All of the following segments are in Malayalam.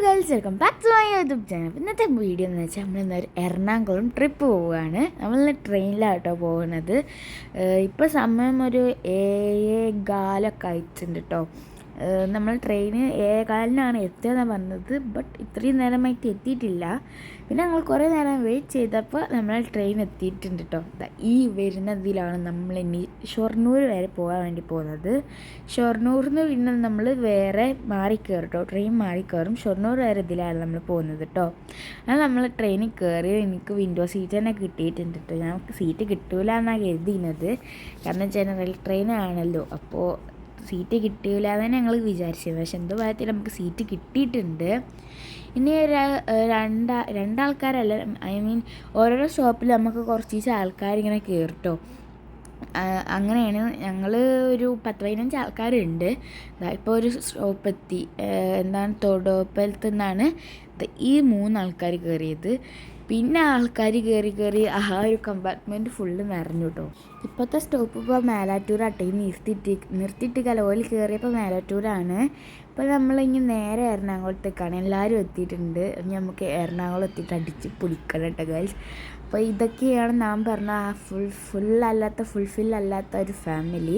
Guys, welcome back to my YouTube channel. ഇന്നത്തെ വീഡിയോ എന്ന് വെച്ചാൽ നമ്മളിന്നൊരു എറണാകുളം ട്രിപ്പ് പോവുകയാണ്. നമ്മളിന്ന് ട്രെയിനിലാട്ടോ പോകുന്നത്. ഇപ്പോൾ സമയം ഒരു 7:15 ആയിട്ടുണ്ട് കേട്ടോ. നമ്മൾ ട്രെയിന് 7:15 എത്തിയെന്നാണ് പറഞ്ഞത്. ബട്ട് ഇത്രയും നേരമായിട്ട് എത്തിയിട്ടില്ല. പിന്നെ ഞങ്ങൾ കുറേ നേരം വെയിറ്റ് ചെയ്തപ്പോൾ നമ്മൾ ട്രെയിൻ എത്തിയിട്ടുണ്ട് കേട്ടോ. ഈ വരുന്നതിലാണ് നമ്മൾ ഇനി ഷൊർണൂർ വരെ പോകാൻ വേണ്ടി പോകുന്നത്. ഷൊർണൂരിൽ നിന്ന് പിന്നെ നമ്മൾ വേറെ മാറിക്കയറും കേട്ടോ. ട്രെയിൻ മാറിക്കയറും. ഷൊർണൂർ വരെ ഇതിലാണ് നമ്മൾ പോകുന്നത് കേട്ടോ. അത് നമ്മൾ ട്രെയിനിൽ കയറി എനിക്ക് വിൻഡോ സീറ്റ് തന്നെ കിട്ടിയിട്ടുണ്ട് കേട്ടോ. ഞങ്ങൾക്ക് സീറ്റ് കിട്ടൂല എന്നാണ് കരുതിയിരുന്നത്. കാരണം ജനറൽ ട്രെയിനാണല്ലോ, അപ്പോൾ സീറ്റ് കിട്ടിയില്ല എന്ന് ഞങ്ങൾ വിചാരിച്ചത്. പക്ഷെ എന്തോ ഭാഗത്തിൽ നമുക്ക് സീറ്റ് കിട്ടിയിട്ടുണ്ട്. ഇനി രണ്ടാൾക്കാരല്ല, ഐ മീൻ ഓരോരോ സ്റ്റോപ്പിൽ നമുക്ക് കുറച്ച് ആൾക്കാരിങ്ങനെ കയറിട്ടോ. അങ്ങനെയാണ് ഞങ്ങൾ ഒരു 10-15 ആൾക്കാരുണ്ട്. ഇപ്പോൾ ഒരു സ്റ്റോപ്പ് എത്തി. തൊടുപ്പലത്തു നിന്നാണ് ഈ 3 ആൾക്കാർ കയറിയത്. പിന്നെ ആൾക്കാർ കയറി ആ ഒരു കമ്പാർട്ട്മെൻറ്റ് ഫുള്ള് നിറഞ്ഞു കേട്ടോ. ഇപ്പോഴത്തെ സ്റ്റോപ്പ് ഇപ്പോൾ മേലാറ്റൂരാട്ടോ. ഈ നിർത്തിയിട്ട് കലോയിൽ കയറിയപ്പോൾ മേലാറ്റൂരാണ്. ഇപ്പോൾ നമ്മളിങ്ങനെ നേരെ എറണാകുളത്തേക്കാണ്. എല്ലാവരും എത്തിയിട്ടുണ്ട്. നമുക്ക് എറണാകുളം എത്തിയിട്ട് അടിച്ച് പൊളിക്കണം കേട്ടോ ഗൈസ്. അപ്പോൾ ഇതൊക്കെയാണ് നാം പറഞ്ഞ ആ ഫുൾഫില്ലല്ലാത്ത ഒരു ഫാമിലി.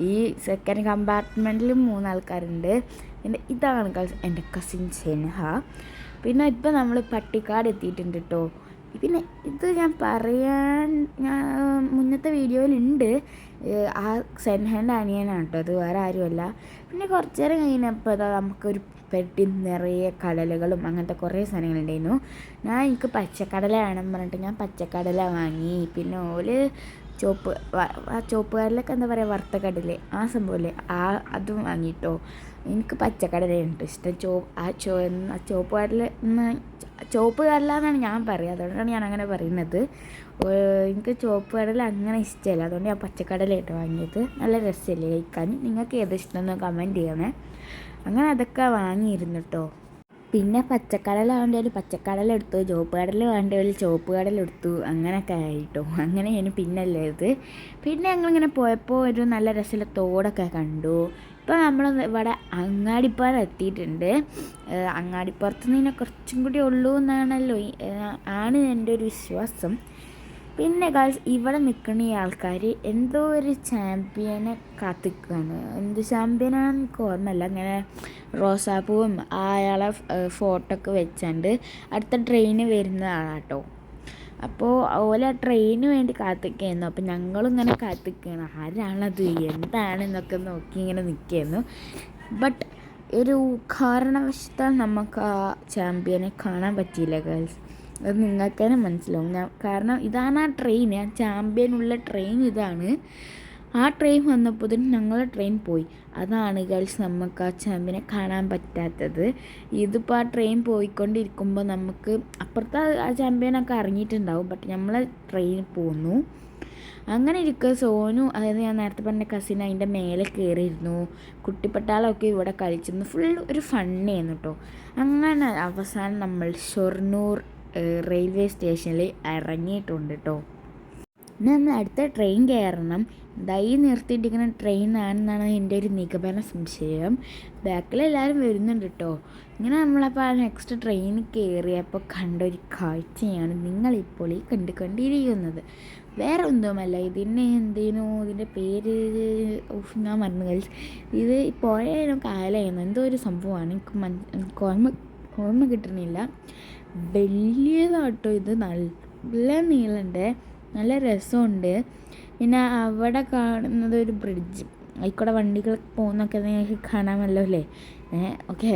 ഈ സെക്കൻഡ് കമ്പാർട്ട്മെൻറ്റിൽ 3 ആൾക്കാരുണ്ട്. പിന്നെ ഇതാണ് ഗൈസ് എൻ്റെ കസിൻ സെൻഹ. പിന്നെ ഇപ്പോൾ നമ്മൾ പട്ടിക്കാട് എത്തിയിട്ടുണ്ട് കേട്ടോ. പിന്നെ ഇത് ഞാൻ മുന്നത്തെ വീഡിയോയിലുണ്ട്. ആ സെൻഹൻ്റെ അനിയനാണ് കേട്ടോ. അത് വേറെ ആരുമല്ല. പിന്നെ കുറച്ച് നേരം കഴിഞ്ഞപ്പോൾ നമുക്കൊരു പെട്ടി നിറയെ കടലകളും അങ്ങനത്തെ കുറേ സാധനങ്ങളുണ്ടായിരുന്നു. എനിക്ക് പച്ചക്കടല വേണം പറഞ്ഞിട്ട് ഞാൻ പച്ചക്കടല വാങ്ങി. പിന്നെ ചുവപ്പ് കടലൊക്കെ എന്താ പറയുക, വറുത്ത കടല ആ സംഭവമല്ലേ, അതും വാങ്ങിയിട്ടോ. എനിക്ക് പച്ചക്കടലയുണ്ട് ഇഷ്ടം. ചുവപ്പ് കടല എന്നാണ് ഞാൻ പറയുക. അതുകൊണ്ടാണ് ഞാൻ അങ്ങനെ പറയുന്നത്. എനിക്ക് ചുവപ്പ് കടല അങ്ങനെ ഇഷ്ടമല്ല. അതുകൊണ്ട് ഞാൻ പച്ചക്കടലയായിട്ട് വാങ്ങിയത്. നല്ല രസമല്ലേ കഴിക്കാൻ. നിങ്ങൾക്ക് ഏത് ഇഷ്ടമെന്ന് കമൻറ്റ് ചെയ്യണേ. അങ്ങനെ അതൊക്കെ വാങ്ങിയിരുന്നു കേട്ടോ. പിന്നെ പച്ചക്കടല വേണ്ടവർ പച്ചക്കടല എടുത്തു, ചുവപ്പ് കടല വേണ്ടവർ ചുവപ്പ് കടല എടുത്തു. അങ്ങനെയൊക്കെ ആയിട്ടോ. അങ്ങനെയാണ് പിന്നല്ലേ ഇത്. പിന്നെ ഞങ്ങളിങ്ങനെ പോയപ്പോൾ ഒരു നല്ല രസമുള്ള തോടൊക്കെ കണ്ടു. ഇപ്പോൾ നമ്മൾ ഇവിടെ അങ്ങാടിപ്പാറ എത്തിയിട്ടുണ്ട്. അങ്ങാടിപ്പുറത്ത് നിന്ന് കുറച്ചും കൂടി ഉള്ളൂ എന്നാണല്ലോ ആണ് എൻ്റെ ഒരു വിശ്വാസം. പിന്നെ ഗേൾസ്, ഇവിടെ നിൽക്കുന്ന ഈ ആൾക്കാർ എന്തോ ഒരു ചാമ്പ്യനെ കാത്തിക്കുകയാണ്. എന്ത് ചാമ്പ്യനാണെന്ന് എനിക്ക് ഓർമ്മയില്ല. അങ്ങനെ റോസാപ്പൂവും അയാളെ ഫോട്ടോ ഒക്കെ വെച്ചുകൊണ്ട് അടുത്ത ട്രെയിന് വരുന്നതാണാട്ടോ. അപ്പോൾ ഓല ട്രെയിന് വേണ്ടി കാത്തിക്കുകയായിരുന്നു. അപ്പോൾ ഞങ്ങളിങ്ങനെ കാത്തിക്കുകയാണ്. ആരാണത്, എന്താണെന്നൊക്കെ നോക്കി ഇങ്ങനെ നിൽക്കുകയായിരുന്നു. ബട്ട് ഒരു കാരണവശാൽ നമുക്ക് ആ ചാമ്പ്യനെ കാണാൻ പറ്റിയില്ല ഗേൾസ്. അത് നിങ്ങൾക്ക് തന്നെ മനസ്സിലാവും. കാരണം ഇതാണ് ആ ട്രെയിൻ, ആ ചാമ്പ്യനുള്ള ട്രെയിൻ ഇതാണ്. ആ ട്രെയിൻ വന്നപ്പോൾ ഞങ്ങളുടെ ട്രെയിൻ പോയി. അതാണ് ഗേൾസ് നമുക്ക് ആ ചാമ്പ്യനെ കാണാൻ പറ്റാത്തത്. ഇതിപ്പോൾ ആ ട്രെയിൻ പോയിക്കൊണ്ടിരിക്കുമ്പോൾ നമുക്ക് അപ്പുറത്ത് ആ ചാമ്പ്യനൊക്കെ ഇറങ്ങിയിട്ടുണ്ടാവും. ബട്ട് നമ്മളെ ട്രെയിൻ പോന്നു. അങ്ങനെ ഇരിക്കുക സോനു, അതായത് ഞാൻ നേരത്തെ പറഞ്ഞ കസിൻ, അതിൻ്റെ മേലെ കയറിയിരുന്നു. കുട്ടിപ്പട്ടാളമൊക്കെ ഇവിടെ കളിച്ചിരുന്നു. ഫുൾ ഒരു ഫണ്ണായിരുന്നു കേട്ടോ. അങ്ങനെ അവസാനം നമ്മൾ ഷൊർണൂർ റെയിൽവേ സ്റ്റേഷനിൽ ഇറങ്ങിയിട്ടുണ്ട് കേട്ടോ. ഇനി നമ്മൾ അടുത്ത ട്രെയിൻ കയറണം. ഈ നിർത്തിയിട്ടിരിക്കുന്ന ട്രെയിനാണെന്നാണ് എൻ്റെ ഒരു നിഗമന സംശയം. ബാക്കിലെല്ലാവരും വരുന്നുണ്ട് കേട്ടോ. ഇങ്ങനെ നമ്മളപ്പോൾ ആ നെക്സ്റ്റ് ട്രെയിനിൽ കയറിയപ്പോൾ കണ്ടൊരു കാഴ്ചയാണ് നിങ്ങളിപ്പോൾ ഈ കണ്ടുകൊണ്ടിരിക്കുന്നത്. വേറെ ഒന്നുമല്ല, ഇതിൻ്റെ പേര് ഞാൻ മറന്നു കഴിച്ചു. ഇത് പുഴയാലും കായലായിരുന്നു എന്തോ ഒരു സംഭവമാണ്. എനിക്ക് ഓർമ്മ കിട്ടണില്ല. വലിയതാട്ടോ ഇത്. നല്ല നീളമുണ്ട്, നല്ല രസമുണ്ട്. പിന്നെ അവിടെ കാണുന്നത് ഒരു ബ്രിഡ്ജ്, അതിൽക്കൂടെ വണ്ടികൾ പോകുന്നൊക്കെ നിങ്ങൾക്ക് കാണാമല്ലോ അല്ലേ. ഓക്കെ,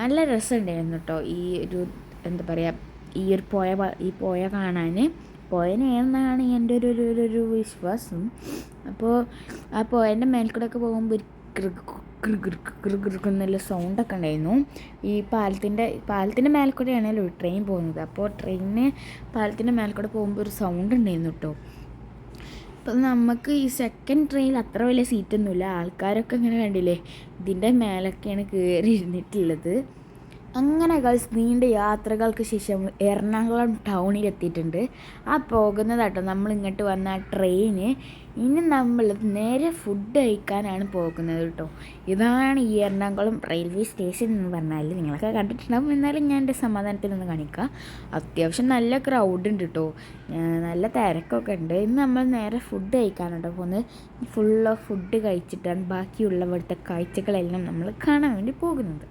നല്ല രസമുണ്ടായിരുന്നു കേട്ടോ. ഈ ഒരു എന്താ പറയുക, ഈ പുഴ കാണാൻ. പുഴനെന്നാണ് എൻ്റെ ഒരു വിശ്വാസം. അപ്പോൾ ആ പുഴൻ്റെ മേൽക്കൂടെയൊക്കെ പോകുമ്പോൾ നല്ല സൗണ്ടൊക്കെ ഉണ്ടായിരുന്നു. ഈ പാലത്തിൻ്റെ മേൽക്കൂടെയാണല്ലോ ട്രെയിൻ പോകുന്നത്. അപ്പോൾ പാലത്തിൻ്റെ മേൽക്കൂടെ പോകുമ്പോൾ ഒരു സൗണ്ട് ഉണ്ടായിരുന്നു കേട്ടോ. അപ്പം നമുക്ക് ഈ സെക്കൻഡ് ട്രെയിനിൽ അത്ര വലിയ സീറ്റൊന്നുമില്ല. ആൾക്കാരൊക്കെ ഇങ്ങനെ കണ്ടില്ലേ, ഇതിൻ്റെ മേലൊക്കെയാണ് കയറി ഇരുന്നിട്ടുള്ളത്. അങ്ങനെ ഗൾസ് നീണ്ട യാത്രകൾക്ക് ശേഷം എറണാകുളം ടൗണിലെത്തിയിട്ടുണ്ട്. ആ പോകുന്നതാട്ടോ നമ്മൾ ഇങ്ങോട്ട് വന്ന ആ ട്രെയിന്. ഇനി നമ്മൾ നേരെ ഫുഡ് കഴിക്കാനാണ് പോകുന്നത് കേട്ടോ. ഇതാണ് ഈ എറണാകുളം റെയിൽവേ സ്റ്റേഷൻ എന്ന് പറഞ്ഞാൽ. നിങ്ങളൊക്കെ കണ്ടിട്ടുണ്ടാകും, എന്നാലും ഞാൻ എൻ്റെ സമാധാനത്തിലൊന്ന് കാണിക്കാം. അത്യാവശ്യം നല്ല ക്രൗഡ് ഉണ്ട് കേട്ടോ, നല്ല തിരക്കൊക്കെ ഉണ്ട്. ഇന്ന് നമ്മൾ നേരെ ഫുഡ് കഴിക്കാനുണ്ടോ പോകുന്നത്. ഫുള്ള് ഫുഡ് കഴിച്ചിട്ടാണ് ബാക്കിയുള്ള ഇവിടുത്തെ കാഴ്ചകളെല്ലാം നമ്മൾ കാണാൻ വേണ്ടി പോകുന്നത്.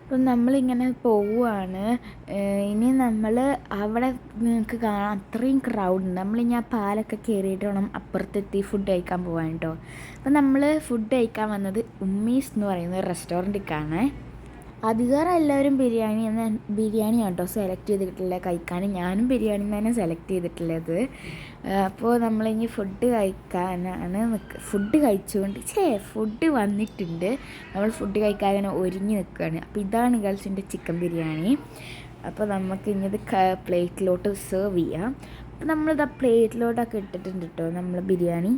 അപ്പം നമ്മളിങ്ങനെ പോവുകയാണ്. ഇനി നമ്മൾ അവിടെ നിങ്ങൾക്ക് കാണാം അത്രയും ക്രൗഡുണ്ട്. നമ്മളിനി ആ പാലൊക്കെ കയറിയിട്ട് വേണം അപ്പുറത്തെത്തി ഫുഡ് കഴിക്കാൻ പോകാൻ കേട്ടോ. അപ്പം നമ്മൾ ഫുഡ് കഴിക്കാൻ വന്നത് ഉമ്മീസ് എന്ന് പറയുന്ന ഒരു റെസ്റ്റോറൻറ്റിലേക്കാണ്. അധികം എല്ലാവരും ബിരിയാണി കേട്ടോ സെലക്ട് ചെയ്തിട്ടുള്ളത് കഴിക്കാൻ. ഞാനും ബിരിയാണി തന്നെ സെലക്ട് ചെയ്തിട്ടുള്ളത്. അപ്പോൾ നമ്മളിനി ഫുഡ് കഴിക്കാനാണ് ഫുഡ് കഴിച്ചുകൊണ്ട് ഫുഡ് വന്നിട്ടുണ്ട്. നമ്മൾ ഫുഡ് കഴിക്കാൻ അങ്ങനെ ഒരുങ്ങി നിൽക്കുകയാണ്. അപ്പോൾ ഇതാണ് ഗേൾസിൻ്റെ ചിക്കൻ ബിരിയാണി. അപ്പോൾ നമുക്ക് ഇനി ഇത് പ്ലേറ്റിലോട്ട് സെർവ് ചെയ്യാം. അപ്പോൾ നമ്മളിത് ആ പ്ലേറ്റിലോട്ടൊക്കെ ഇട്ടിട്ടുണ്ട് കേട്ടോ നമ്മൾ ബിരിയാണി.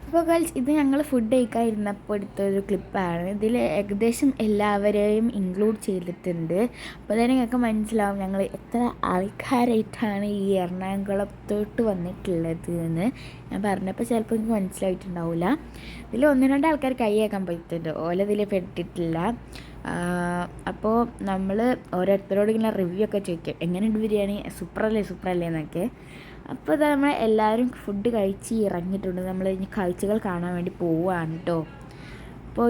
അപ്പോൾ ഗേൾസ്, ഇത് ഞങ്ങൾ ഫുഡ് കഴിക്കാൻ ഇരുന്നപ്പോൾ എടുത്തൊരു ക്ലിപ്പാണ്. ഇതിൽ ഏകദേശം എല്ലാവരെയും ഇൻക്ലൂഡ് ചെയ്തിട്ടുണ്ട്. അപ്പോൾ തന്നെ നിങ്ങൾക്ക് മനസ്സിലാവും ഞങ്ങൾ എത്ര ആൾക്കാരായിട്ടാണ് ഈ എറണാകുളത്തോട്ട് വന്നിട്ടുള്ളത് എന്ന്. ഞാൻ പറഞ്ഞപ്പോൾ ചിലപ്പോൾ എനിക്ക് മനസ്സിലായിട്ടുണ്ടാവില്ല. ഇതിൽ 1-2 ആൾക്കാർ കൈ കേൾക്കാൻ പറ്റുന്നുണ്ട്, ഓലതിൽ പെട്ടിട്ടില്ല. അപ്പോൾ നമ്മൾ ഓരോരുത്തരോട് ഇങ്ങനെ റിവ്യൂ ഒക്കെ ചോദിക്കും, എങ്ങനെയുണ്ട് ബിരിയാണി, സൂപ്പറല്ലേ എന്നൊക്കെ. അപ്പോൾ ഇതാ നമ്മൾ എല്ലാവരും ഫുഡ് കഴിച്ച് ഇറങ്ങിയിട്ടുണ്ട്. നമ്മൾ ഇനി കാഴ്ചകൾ കാണാൻ വേണ്ടി പോവുകയാണ് കേട്ടോ. അപ്പോൾ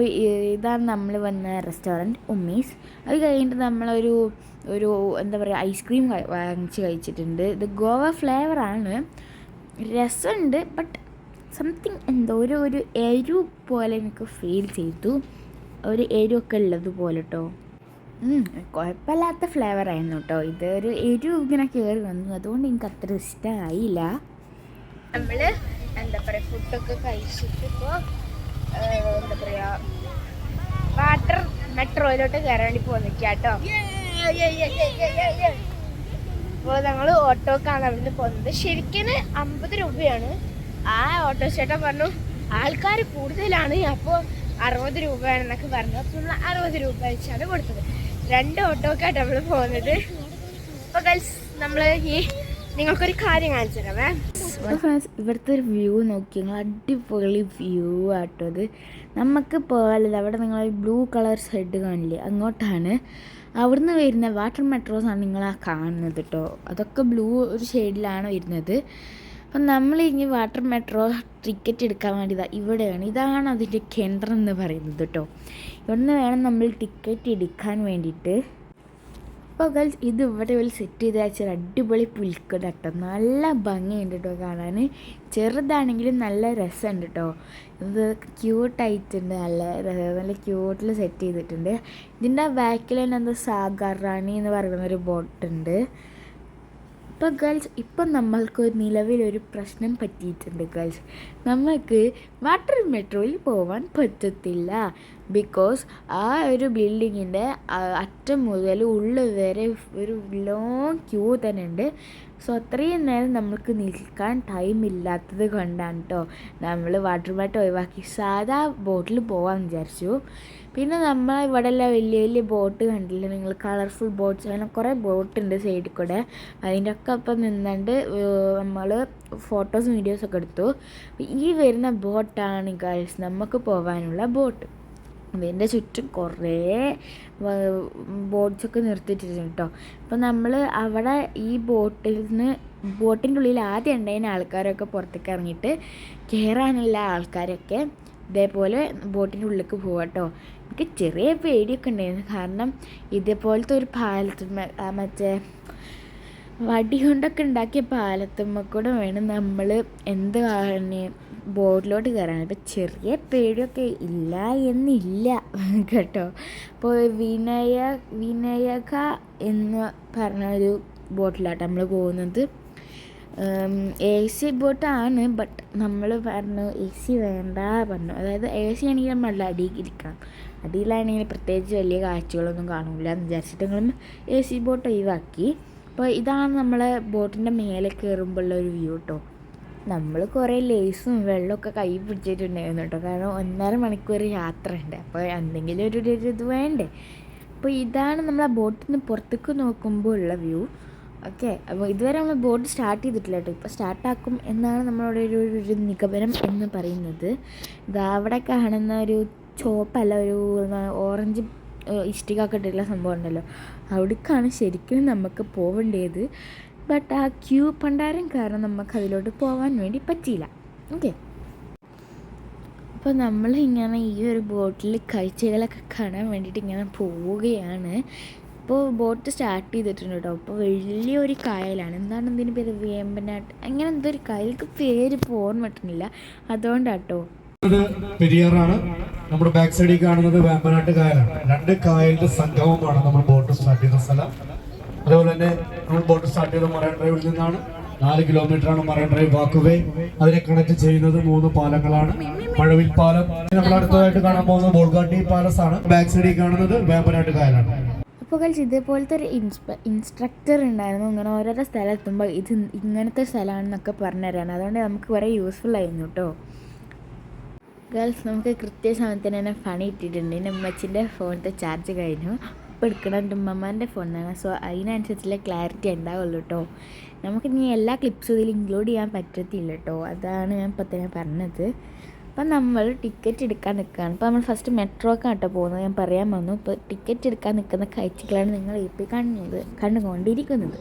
ഇതാണ് നമ്മൾ വന്ന റെസ്റ്റോറൻറ്റ് ഉമ്മീസ്. അത് കഴിഞ്ഞിട്ട് നമ്മളൊരു എന്താ പറയുക ഐസ്ക്രീം വാങ്ങിച്ച് കഴിച്ചിട്ടുണ്ട്. ഇത് ഗോവ ഫ്ലേവറാണ്, രസമുണ്ട്. ബട്ട് സംതിങ് എന്തോ ഒരു എരിവ് പോലെ എനിക്ക് ഫീൽ ചെയ്തു, ഒരു എരിവൊക്കെ ഉള്ളതുപോലെ കേട്ടോ. കുഴപ്പമില്ലാത്ത ഫ്ലേവറായിരുന്നു കേട്ടോ. ഇതൊരു എരിവ് ഇങ്ങനെ കയറി വന്നു, അതുകൊണ്ട് എനിക്ക് അത്ര ഇഷ്ടമായില്ല. നമ്മൾ എന്താ പറയുക ഫുഡൊക്കെ കഴിച്ചിട്ട് ഇപ്പോൾ എന്താ പറയുക വാട്ടർ മെട്രോയിലോട്ട് കയറാൻ വേണ്ടി പോകുന്നില്ല കേട്ടോ. അപ്പോൾ ഞങ്ങൾ ഓട്ടോക്കാണ് അവിടുന്ന് പോകുന്നത്. ശരിക്കും 50 രൂപയാണ്. ആ ഓട്ടോ ചേട്ടൻ പറഞ്ഞു ആൾക്കാർ കൂടുതലാണ്, അപ്പോൾ 60 രൂപയാണെന്നൊക്കെ പറഞ്ഞു. അപ്പോൾ 60 രൂപ വെച്ചാണ് കൊടുത്തത്. 2 ഓട്ടോക്കായിട്ട് നമ്മൾ പോകുന്നത്. അപ്പോൾ ഗൾസ് നമ്മൾ നിങ്ങൾക്കൊരു കാര്യം കാണിച്ചു തരാമേ. ഫ്രണ്ട്സ്, ഇവിടുത്തെ ഒരു വ്യൂ നോക്കി, നിങ്ങൾ അടിപൊളി വ്യൂ ആട്ടോ. അത് നമുക്ക് പോകാനത് അവിടെ നിങ്ങൾ ബ്ലൂ കളർ ഷെഡ് കാണില്ലേ, അങ്ങോട്ടാണ്. അവിടുന്ന് വരുന്ന വാട്ടർ മെട്രോസാണ് നിങ്ങൾ ആ കാണുന്നത് കേട്ടോ. അതൊക്കെ ബ്ലൂ ഒരു ഷെയ്ഡിലാണ് വരുന്നത്. അപ്പം നമ്മൾ ഇനി വാട്ടർ മെട്രോ ടിക്കറ്റ് എടുക്കാൻ വേണ്ടി ഇവിടെയാണ്. ഇതാണ് അതിൻ്റെ കേന്ദ്രം എന്ന് പറയുന്നത് കേട്ടോ. ഇവിടുന്ന് വേണം നമ്മൾ ടിക്കറ്റ് എടുക്കാൻ വേണ്ടിയിട്ട്. അപ്പോൾ ഗേൾസ്, ഇത് ഇവിടെ ഒരു സെറ്റ് ചെയ്ത് വെച്ചാൽ അടിപൊളി പുൽക്കട കേട്ടോ. നല്ല ഭംഗിയുണ്ട് കേട്ടോ കാണാൻ. ചെറുതാണെങ്കിലും നല്ല രസമുണ്ട് കേട്ടോ. ഇത് ക്യൂട്ടായിട്ടുണ്ട്, നല്ല ക്യൂട്ടിൽ സെറ്റ് ചെയ്തിട്ടുണ്ട്. ഇതിൻ്റെ ബാക്കിൽ തന്നെ എന്താ സാഗർ റാണി എന്ന് പറയുന്നൊരു ബോട്ടുണ്ട്. അപ്പോൾ ഗേൾസ്, ഇപ്പം നമ്മൾക്ക് നിലവിലൊരു പ്രശ്നം പറ്റിയിട്ടുണ്ട് ഗേൾസ്. നമുക്ക് വാട്ടർ മെട്രോയിൽ പോകാൻ പറ്റത്തില്ല. ബിക്കോസ് ആ ഒരു ബിൽഡിങ്ങിൻ്റെ അറ്റം മുതൽ ഉള്ളിൽ വരെ ഒരു ലോങ് ക്യൂ തന്നെ ഉണ്ട്. സോ അത്രയും നേരം നമുക്ക് നിൽക്കാൻ ടൈമില്ലാത്തത് കൊണ്ടാണ് കേട്ടോ നമ്മൾ വാട്ടർ മെട്രോ ഒഴിവാക്കി സാധാ ബോട്ടിൽ പോകാമെന്ന് വിചാരിച്ചു. പിന്നെ നമ്മൾ ഇവിടെ എല്ലാം വലിയ വലിയ ബോട്ട് കണ്ടില്ല നിങ്ങൾ, കളർഫുൾ ബോട്ട്സ്, അങ്ങനെ കുറേ ബോട്ടുണ്ട് സൈഡിൽ കൂടെ. അതിൻ്റെ ഒക്കെ അപ്പം നിന്നുകൊണ്ട് നമ്മൾ ഫോട്ടോസും വീഡിയോസൊക്കെ എടുത്തു. ഈ വരുന്ന ബോട്ടാണ് ഗേൾസ് നമുക്ക് പോകാനുള്ള ബോട്ട്. അതിൻ്റെ ചുറ്റും കുറേ ബോട്ട്സൊക്കെ നിർത്തിയിട്ടുണ്ട് കേട്ടോ. അപ്പോൾ നമ്മൾ അവിടെ ഈ ബോട്ടിൻ്റെ ഉള്ളിൽ ആദ്യം ഉണ്ടായിരുന്ന ആൾക്കാരൊക്കെ പുറത്തേക്ക് ഇറങ്ങിയിട്ട് കയറാനുള്ള ആൾക്കാരൊക്കെ ഇതേപോലെ ബോട്ടിൻ്റെ ഉള്ളിലേക്ക് പോകാം കേട്ടോ. എനിക്ക് ചെറിയ പേടിയൊക്കെ ഉണ്ടായിരുന്നു, കാരണം ഇതേപോലത്തെ ഒരു മറ്റേ വടി കൊണ്ടൊക്കെ ഉണ്ടാക്കിയ പാലത്തുമ്മ കൂടെ വേണം നമ്മൾ എന്ത് ബോട്ടിലോട്ട് കയറാൻ. ഇപ്പം ചെറിയ പേടിയൊക്കെ ഇല്ല എന്നില്ല കേട്ടോ. അപ്പോൾ വിനയക എന്ന് പറഞ്ഞ ഒരു ബോട്ടിലാട്ടോ നമ്മൾ പോകുന്നത്. AC ബോട്ടാണ്, ബട്ട് നമ്മൾ പറഞ്ഞു AC വേണ്ട പറഞ്ഞു. അതായത് AC ആണെങ്കിൽ നമ്മൾ അടിയിലിരിക്കണം, അടിയിലാണെങ്കിൽ പ്രത്യേകിച്ച് വലിയ കാഴ്ചകളൊന്നും കാണില്ല എന്ന് വിചാരിച്ചിട്ട് ഞങ്ങൾ AC ബോട്ട് ഒഴിവാക്കി. അപ്പോൾ ഇതാണ് നമ്മളെ ബോട്ടിൻ്റെ മേലെ കയറുമ്പോഴുള്ള ഒരു വ്യൂ കേട്ടോ. നമ്മൾ കുറേ ലേസും വെള്ളമൊക്കെ കൈ പിടിച്ചിട്ടുണ്ടായിരുന്നു കേട്ടോ, കാരണം 1.5 മണിക്കൂർ യാത്ര ഉണ്ട്. അപ്പോൾ എന്തെങ്കിലും ഒരു ഇത് വേണ്ടേ. അപ്പോൾ ഇതാണ് നമ്മൾ ആ ബോട്ടിൽ നിന്ന് പുറത്തേക്ക് നോക്കുമ്പോൾ ഉള്ള വ്യൂ. ഓക്കെ, അപ്പോൾ ഇതുവരെ നമ്മൾ ബോട്ട് സ്റ്റാർട്ട് ചെയ്തിട്ടില്ല കേട്ടോ. ഇപ്പോൾ സ്റ്റാർട്ടാക്കും എന്നാണ് നമ്മളുടെ ഒരു നിഗമനം എന്ന് പറയുന്നത്. ഇതാ അവിടെ കാണുന്ന ഒരു ചുവപ്പല്ല, ഒരു ഓറഞ്ച് ഇഷ്ടിക ഒക്കെ ഇട്ടിട്ടുള്ള സംഭവം ഉണ്ടല്ലോ, അവിടേക്കാണ് ശരിക്കും നമുക്ക് പോവേണ്ടത്. ബട്ട് ആ ക്യൂ പണ്ടാരം കാരണം നമുക്ക് അതിലോട്ട് പോകാൻ വേണ്ടി പറ്റിയില്ല. ഓക്കെ, അപ്പോൾ നമ്മൾ ഇങ്ങനെ ഈ ഒരു ബോട്ടിൽ കാഴ്ചകളൊക്കെ കാണാൻ വേണ്ടിയിട്ട് ഇങ്ങനെ പോവുകയാണ്. ഇപ്പോൾ ബോട്ട് സ്റ്റാർട്ട് ചെയ്തിട്ടുണ്ട് കേട്ടോ. അപ്പോൾ വലിയൊരു കായലാണ്, എന്താണ് ഇതിന് പേര്, വേമ്പനാട്ട് അങ്ങനെ എന്തോ ഒരു കായലിക്ക് പേര് പോകാൻ പറ്റുന്നില്ല, അതുകൊണ്ടാട്ടോ. പെരിയാറാണ്. നമ്മുടെ ബാക്ക് സൈഡിൽ കാണുന്നത് വേമ്പനാട്ട് കായലാണ്. 2 കായലിന്റെ സംഗമമാണ് നമ്മൾ ബോട്ട് സ്റ്റാർട്ട് ചെയ്ത സ്ഥലം. അതുപോലെ തന്നെ നമ്മൾ ബോട്ട് സ്റ്റാർട്ട് ചെയ്ത മറൈൻ ഡ്രൈവിൽ നിന്നാണ്. 4 കിലോമീറ്ററാണ് മറൈൻ ഡ്രൈവ് വാക്കുവേ. അതിനെ കണക്ട് ചെയ്യുന്നത് 3 പാലങ്ങളാണ്. മഴവിൽ പാലം, നമ്മൾ അടുത്തതായിട്ട് കാണാൻ പോകുന്നത് ബോൾഗാട്ടി പാലസ് ആണ്. ബാക്ക് സൈഡിൽ കാണുന്നത് വേമ്പനാട്ട് കായലാണ്. അപ്പോൾ കളിച്ച് ഇതേപോലത്തെ ഒരു ഇൻസ്ട്രക്ടർ ഉണ്ടായിരുന്നു, ഇങ്ങനെ ഓരോരോ സ്ഥലം എത്തുമ്പോൾ ഇത് ഇങ്ങനത്തെ സ്ഥലമാണെന്നൊക്കെ പറഞ്ഞു തരാണ്. അതുകൊണ്ട് നമുക്ക് കുറേ യൂസ്ഫുൾ ആയിരുന്നു കേട്ടോ. ഗേൾസ്, നമുക്ക് കൃത്യസമയത്തിന് തന്നെ പണി ഇട്ടിട്ടുണ്ട്. എൻ്റെ അമ്മച്ചിൻ്റെ ഫോണിൻ്റെ ചാർജ് കഴിഞ്ഞു. ഇപ്പോൾ എടുക്കണം എൻ്റെ ഉമ്മമാൻ്റെ ഫോണാണ്. സോ അതിനനുസരിച്ചുള്ള ക്ലാരിറ്റി ഉണ്ടാവുള്ളൂ കേട്ടോ. നമുക്ക് ഇനി എല്ലാ ക്ലിപ്സും ഇതിൽ ഇൻക്ലൂഡ് ചെയ്യാൻ പറ്റത്തില്ല കേട്ടോ. അതാണ് ഞാൻ ഇപ്പോൾ തന്നെ പറഞ്ഞത്. അപ്പം നമ്മൾ ടിക്കറ്റ് എടുക്കാൻ നിൽക്കുകയാണ്. ഇപ്പോൾ നമ്മൾ ഫസ്റ്റ് മെട്രോക്കാണ് കേട്ടോ പോകുന്നത്, ഞാൻ പറയാൻ വന്നു. ഇപ്പോൾ ടിക്കറ്റ് എടുക്കാൻ നിൽക്കുന്ന കാഴ്ചകളാണ് നിങ്ങൾ ഇപ്പോൾ കണ്ടുകൊണ്ടിരിക്കുന്നത്.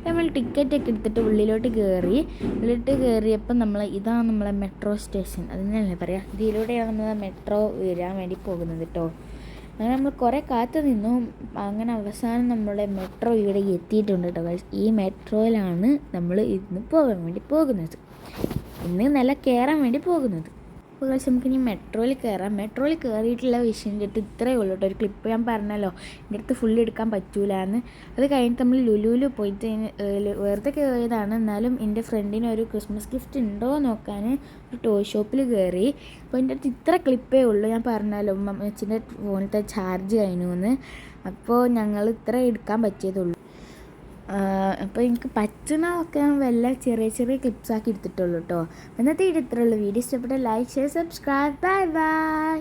നമ്മൾ ടിക്കറ്റൊക്കെ എടുത്തിട്ട് ഉള്ളിലോട്ട് കയറിയപ്പോൾ ഇതാണ് നമ്മളെ മെട്രോ സ്റ്റേഷൻ, അതിനല്ലേ പറയാം. ഇതിലൂടെയാണ് നമ്മൾ മെട്രോ വരാൻ വേണ്ടി പോകുന്നത് കേട്ടോ. അങ്ങനെ നമ്മൾ കുറേ കാത്തു നിന്നു. അങ്ങനെ അവസാനം നമ്മുടെ മെട്രോ ഇവിടെ എത്തിയിട്ടുണ്ട് കേട്ടോ. ഈ മെട്രോയിലാണ് നമ്മൾ ഇന്ന് പോകാൻ വേണ്ടി പോകുന്നത്, ഇന്ന് കയറാൻ വേണ്ടി പോകുന്നത്. അപ്പോൾ കഴിച്ച് നമുക്കിനി മെട്രോയിൽ കയറാം. മെട്രോയിൽ കയറിയിട്ടുള്ള വിഷയം കേട്ട് ഇത്രയേ ഉള്ളൂ കേട്ടോ. ഒരു ക്ലിപ്പ് ഞാൻ പറഞ്ഞല്ലോ, എൻ്റെ അടുത്ത് ഫുള്ള് എടുക്കാൻ പറ്റൂല എന്ന്. അത് കഴിഞ്ഞിട്ട് നമ്മൾ ലുലുവിൽ പോയിട്ട് വെറുതെ കയറിയതാണ്. എന്നാലും എൻ്റെ ഫ്രണ്ടിന് ഒരു ക്രിസ്മസ് ഗിഫ്റ്റ് ഉണ്ടോ നോക്കാൻ ഒരു ടോയ് ഷോപ്പിൽ കയറി. അപ്പോൾ എൻ്റെ അടുത്ത് ഇത്ര ക്ലിപ്പേ ഉള്ളൂ. ഞാൻ പറഞ്ഞല്ലോ അച്ഛൻ്റെ ഫോണിലത്തെ ചാർജ് കഴിഞ്ഞു എന്ന്. അപ്പോൾ ഞങ്ങൾ ഇത്ര എടുക്കാൻ പറ്റിയതുള്ളൂ. അപ്പോൾ എനിക്ക് പറ്റുന്നതൊക്കെ ഞാൻ വല്ല ചെറിയ ചെറിയ ക്ലിപ്സാക്കി എടുത്തിട്ടുള്ളൂ കേട്ടോ. ഇന്നത്തെ വീഡിയോ ഇത്രയുള്ളൂ. വീഡിയോ ഇഷ്ടപ്പെട്ട like, share, subscribe. Bye bye.